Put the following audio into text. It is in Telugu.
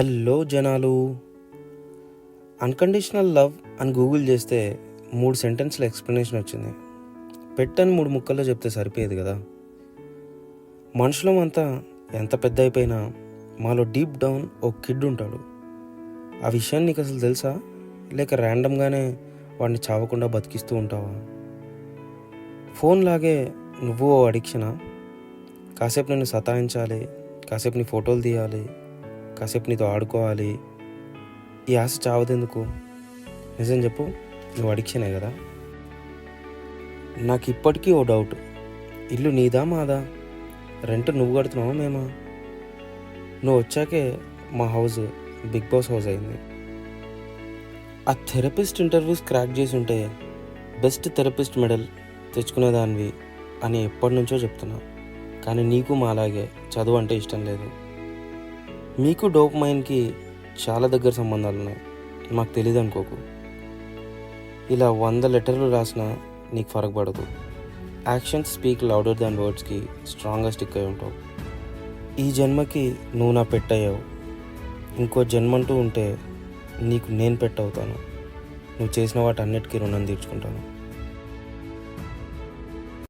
హలో జనాలు, అన్కండిషనల్ లవ్ అని గూగుల్ చేస్తే 3 సెంటెన్స్ల ఎక్స్ప్లెనేషన్ వచ్చింది. పెట్టని 3 ముక్కల్లో చెప్తే సరిపోయేది కదా. మనుషులం అంతా ఎంత పెద్ద అయిపోయినా మాలో డీప్ డౌన్ ఓ కిడ్ ఉంటాడు. ఆ విషయం నీకు అసలు తెలుసా, లేక ర్యాండమ్గానే వాడిని చావకుండా బతికిస్తూ ఉంటావా? ఫోన్ లాగే నువ్వు ఓ అడిక్షనా? కాసేపు నిన్ను సతాయించాలి, కాసేపు నీ ఫోటోలు తీయాలి, కాసేపు నీతో ఆడుకోవాలి. ఈ ఆశ చావదెందుకు? నిజం చెప్పు, నువ్వు అడిక్షనే కదా. నాకు ఇప్పటికీ ఓ డౌట్, ఇల్లు నీదా మాదా? రెంట్ నువ్వు కడుతున్నావా మేమా? నువ్వు వచ్చాకే మా హౌస్ బిగ్ బాస్ హౌస్ అయింది. ఆ థెరపిస్ట్ ఇంటర్వ్యూస్ క్రాక్ చేసి ఉంటే బెస్ట్ థెరపిస్ట్ మెడల్ తెచ్చుకునేదానివి అని ఎప్పటి నుంచో చెప్తున్నా. కానీ నీకు మా అలాగే చదువు అంటే ఇష్టం లేదు. మీకు డోపమైన్కి చాలా దగ్గర సంబంధాలు ఉన్నాయి, మాకు తెలియదు అనుకోకు. ఇలా 100 లెటర్లు రాసినా నీకు ఫరక్ పడదు. యాక్షన్స్ స్పీక్ లౌడర్ దాన్ వర్డ్స్కి స్ట్రాంగ్గా స్టిక్ అయి ఉంటావు. ఈ జన్మకి నువ్వు నా పెట్ అయ్యావు. ఇంకో జన్మంటూ ఉంటే నీకు నేను పెట్ అవుతాను. నువ్వు చేసిన వాటన్నిటికీ రుణం తీర్చుకుంటాను.